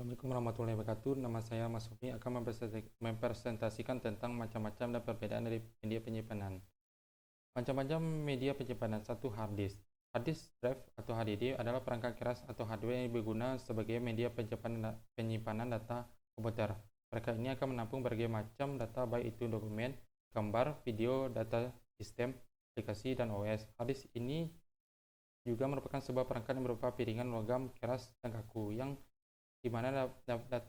Assalamualaikum warahmatullahi wabarakatuh. Nama saya Mas Sofi akan mempresentasikan tentang macam-macam dan perbedaan dari media penyimpanan. Macam-macam media penyimpanan. Satu, hard disk. Hard disk drive atau HDD adalah perangkat keras atau hardware yang berguna sebagai media penyimpanan data komputer. Perangkat ini akan menampung berbagai macam data, baik itu dokumen, gambar, video, data sistem, aplikasi, dan OS. Hard disk ini juga merupakan sebuah perangkat yang berupa piringan logam keras dan kaku yang di mana data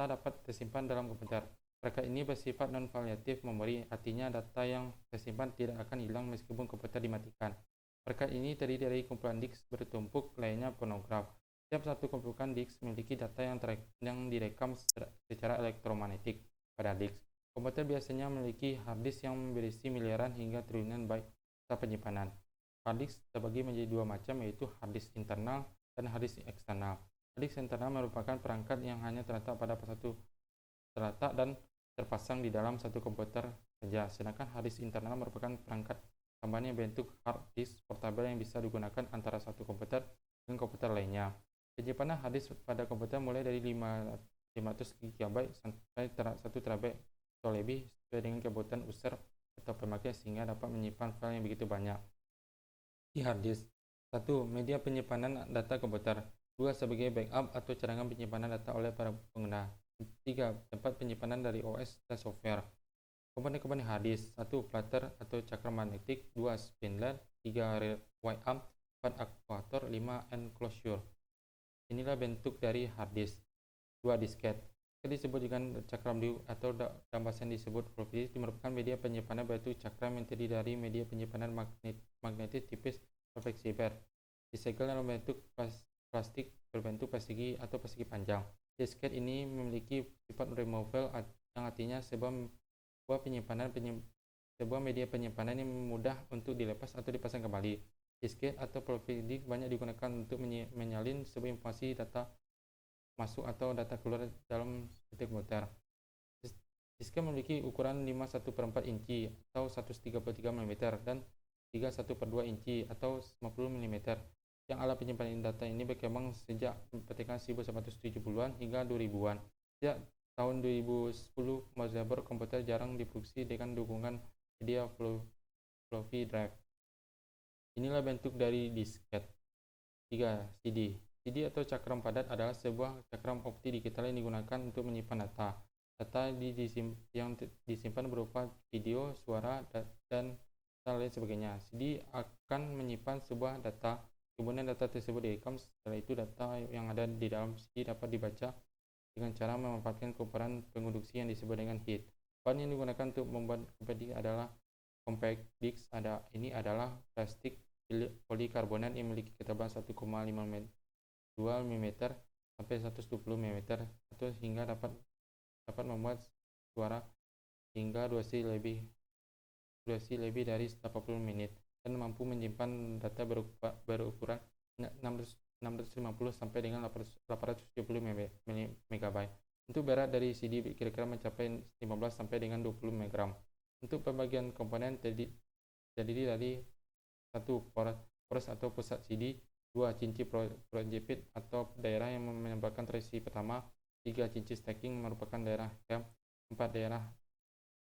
dapat tersimpan dalam komputer. Perangkat ini bersifat non-variatif memory, artinya data yang tersimpan tidak akan hilang meskipun komputer dimatikan. Perangkat ini terdiri dari kumpulan disk bertumpuk, lainnya fonograf. Setiap satu kumpulan disk memiliki data yang direkam secara elektromagnetik pada disk. Komputer biasanya memiliki hard disk yang berisi miliaran hingga triliunan byte data penyimpanan. Hard disk terbagi menjadi dua macam, yaitu hard disk internal dan hard disk eksternal. Hard disk internal merupakan perangkat yang hanya terletak dan terpasang di dalam satu komputer saja, sedangkan hard disk internal merupakan perangkat tambahan yang berbentuk hard disk portable yang bisa digunakan antara satu komputer dengan komputer lainnya. Penyimpanan hard disk pada komputer mulai dari 500 GB sampai 1 TB atau lebih, sesuai dengan kebutuhan user atau pemakaian, sehingga dapat menyimpan file yang begitu banyak di hard disk. 1. Media penyimpanan data komputer. 2. Sebagai backup atau cadangan penyimpanan data oleh para pengguna. 3. Tempat penyimpanan dari OS dan software. Komponen-komponen hard disk. 1. Platter atau cakram magnetik. 2. Spindle. 3. Wire arm. 4. Aktuator. 5. Enclosure. Inilah bentuk dari hard disk. 2. Disket. Disebut dengan cakram atau dalam bahasa yang disebut floppy disk, merupakan media penyimpanan berbentuk cakram yang terdiri dari media penyimpanan magnetis tipis fleksibel, disegel dalam bentuk plastik berbentuk persegi atau persegi panjang. Disket ini memiliki sifat removable, yang artinya sebuah media penyimpanan yang mudah untuk dilepas atau dipasang kembali. Disket atau floppy disk banyak digunakan untuk menyalin sebuah informasi data masuk atau data keluar dalam satu komputer. Disket memiliki ukuran 5,1/4 inci atau 133 mm dan 3,1/2 inci atau 50 mm. Yang alat penyimpanan data ini berkembang sejak pertengahan 1970-an hingga 2000-an. Sejak tahun 2010, motherboard komputer jarang diproduksi dengan dukungan media floppy drive. Inilah bentuk dari disket. 3. CD. CD atau cakram padat adalah sebuah cakram optik digital yang digunakan untuk menyimpan data. Data yang disimpan berupa video, suara, dan lain sebagainya. CD akan menyimpan sebuah data, kemudian data tersebut direkam. Setelah itu, data yang ada di dalam CD dapat dibaca dengan cara memanfaatkan kumparan pengunduksi yang disebut dengan head. Bahan yang digunakan untuk membuat compact disk adalah compact disk. Ini adalah plastik polikarbonat yang memiliki ketebalan 1,5 mm sampai 120 mm atau hingga dapat membuat suara hingga durasi lebih dari 80 menit dan mampu menyimpan data berukuran 650 sampai dengan 870 MB. Untuk berat dari CD kira-kira mencapai 15 sampai dengan 20 mg. Untuk pembagian komponen terdiri dari 1. Poros atau pusat CD. 2. Cinci projepit atau daerah yang menyebabkan transisi pertama. 3. Cinci stacking merupakan daerah RAM. 4.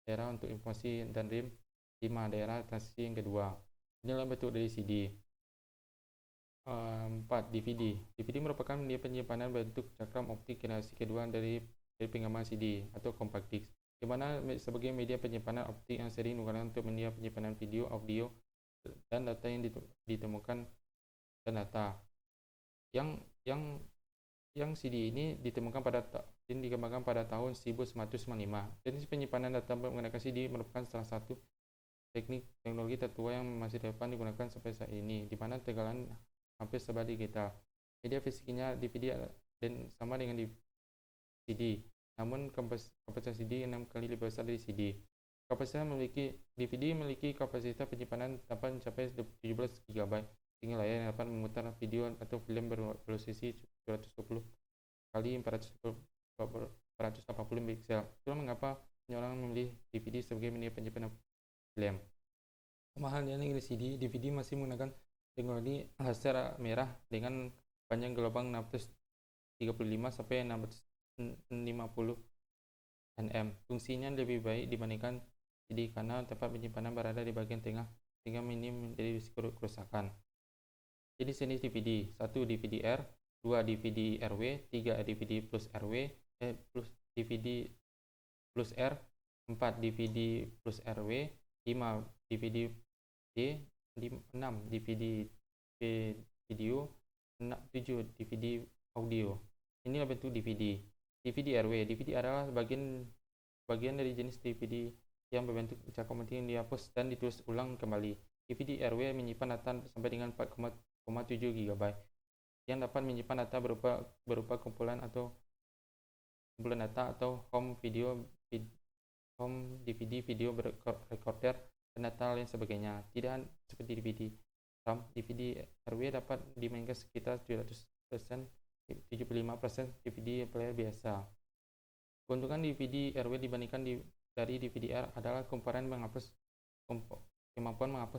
Daerah untuk informasi dan RAM. 5. Daerah transisi yang kedua. Inilah bentuk dari CD. 4. DVD. DVD merupakan media penyimpanan bentuk cakram optik generasi kedua dari pengembangan CD atau compact disc, di mana sebagai media penyimpanan optik yang sering digunakan untuk media penyimpanan video, audio, dan data yang ditemukan dan data. Yang CD ini dikembangkan pada tahun 1995. Jenis penyimpanan data menggunakan CD merupakan salah satu teknologi tertua yang masih relevan digunakan sampai saat ini, di mana tegangan hampir serba digital. Media fisiknya DVD dan sama dengan di CD, namun kapasitas CD 6 kali lebih besar dari CD. DVD memiliki kapasitas penyimpanan dapat mencapai 17 GB, sehingga layar yang dapat memutar video atau film berresolusi 220 kali 480 pixel. Itulah mengapa banyak orang memilih DVD sebagai media penyimpanan film. Kemahalan dengan CD, DVD masih menggunakan teknologi laser merah dengan panjang gelombang 635 sampai 650 nm. Fungsinya lebih baik dibandingkan CD karena tempat penyimpanan berada di bagian tengah sehingga minim menjadi risiko kerusakan. Jadi jenis DVD: 1 DVD-R, 2 DVD-RW, 3 DVD plus RW, plus DVD plus R, 4 DVD plus RW, 5 DVD D, 6 DVD video, 7 DVD audio. Inilah bentuk DVD. DVD-RW. DVD adalah bagian dari jenis DVD yang berbentuk cakram penting yang dihapus dan ditulis ulang kembali. DVD-RW menyimpan data sampai dengan 4,7 GB yang dapat menyimpan data berupa kumpulan data atau home DVD, video recorder, dan data lain sebagainya. Tidak seperti DVD RAM. DVD-RW dapat dimainkan sekitar 700%, 75% DVD player biasa. Keuntungan DVD-RW dibandingkan dari DVD-R adalah kemampuan menghapus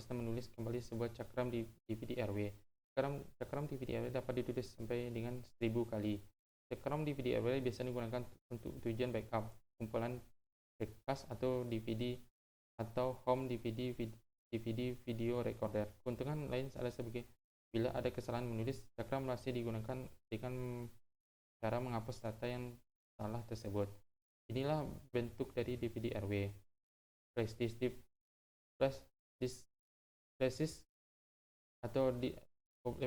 dan menulis kembali sebuah cakram di DVD-RW. Cakram DVD-RW dapat ditulis sampai dengan 1000 kali. Cakram DVD-RW biasanya digunakan untuk tujuan backup, kumpulan bekas atau DVD atau home DVD video recorder. Keuntungan lain adalah sebagai bila ada kesalahan menulis, cakram masih digunakan dengan cara menghapus data yang salah tersebut. Inilah bentuk dari DVD-RW. Flash disk atau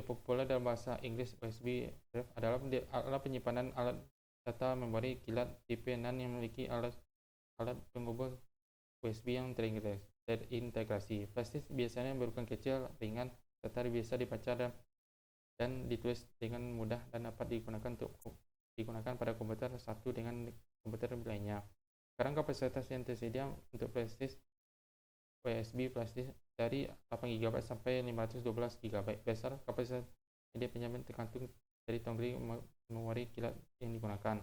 populer dalam bahasa Inggris USB drive adalah penyimpanan alat data memori kilat tipe NAND yang memiliki alat penghubung USB yang terintegrasi. Flash disk biasanya berukuran kecil, ringan, serta bisa dibaca dan ditulis dengan mudah dan dapat digunakan pada komputer satu dengan komputer lainnya. Sekarang kapasitas yang tersedia untuk flash disk USB flash disk dari 8 GB sampai 512 GB. Besar kapasitas media penyimpanan tergantung dari tombol memori kilat yang digunakan.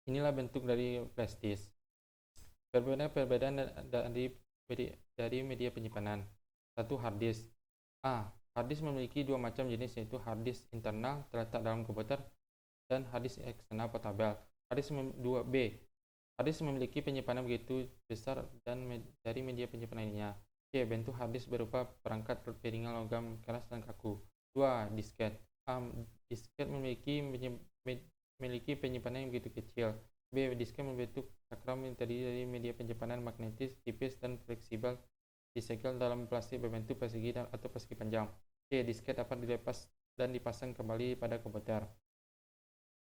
Inilah bentuk dari flash disk. Perbedaan dari media penyimpanan. 1. Hard disk. Hard disk memiliki dua macam jenis, yaitu hard disk internal terletak dalam komputer dan hard disk eksternal portabel. Hard disk 2B. Hard disk memiliki penyimpanan begitu besar dan dari media penyimpanan lainnya. C. Bentuk hard disk berupa perangkat piringan logam keras dan kaku. 2. Disket. Disket memiliki penyimpanan yang begitu kecil. B. Disket membentuk cakram yang terdiri dari media penyimpanan magnetis tipis dan fleksibel, disegel dalam plastik berbentuk persegi atau persegi panjang. C. Disket dapat dilepas dan dipasang kembali pada komputer.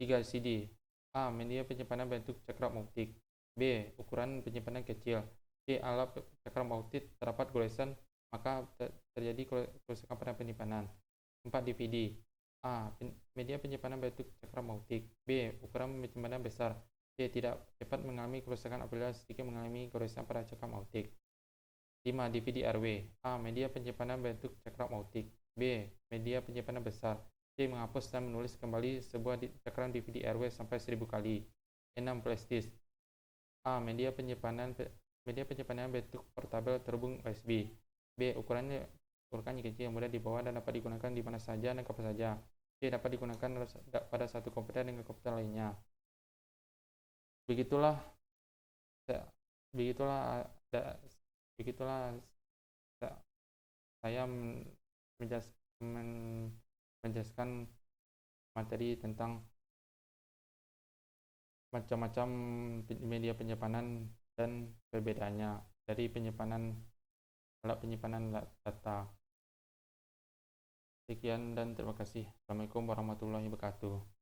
3. CD. Media penyimpanan bentuk cakram optik. B. Ukuran penyimpanan kecil. C. Alat cakram optik terdapat goresan, maka terjadi kerusakan pada penyimpanan. 4. DVD. Media penyimpanan bentuk cakram optik. B. Ukuran penyimpanan besar. C. Tidak dapat mengalami kerusakan apabila sedikit mengalami goresan pada cakram optik. 5. DVD-RW. Media penyimpanan bentuk cakram optik. B. Media penyimpanan besar. C. Menghapus dan menulis kembali sebuah cakram DVD-RW sampai 1000 kali. 6. Flash disk. Media penyimpanan bentuk portabel terhubung USB. B. Ukurannya kecil, mudah dibawa dan dapat digunakan di mana saja dan kapan saja. C. Dapat digunakan pada satu komputer dengan komputer lainnya. Begitulah saya menjelaskan materi tentang macam-macam media penyimpanan dan perbedaannya dari alat penyimpanan data. Sekian dan terima kasih. Assalamualaikum warahmatullahi wabarakatuh.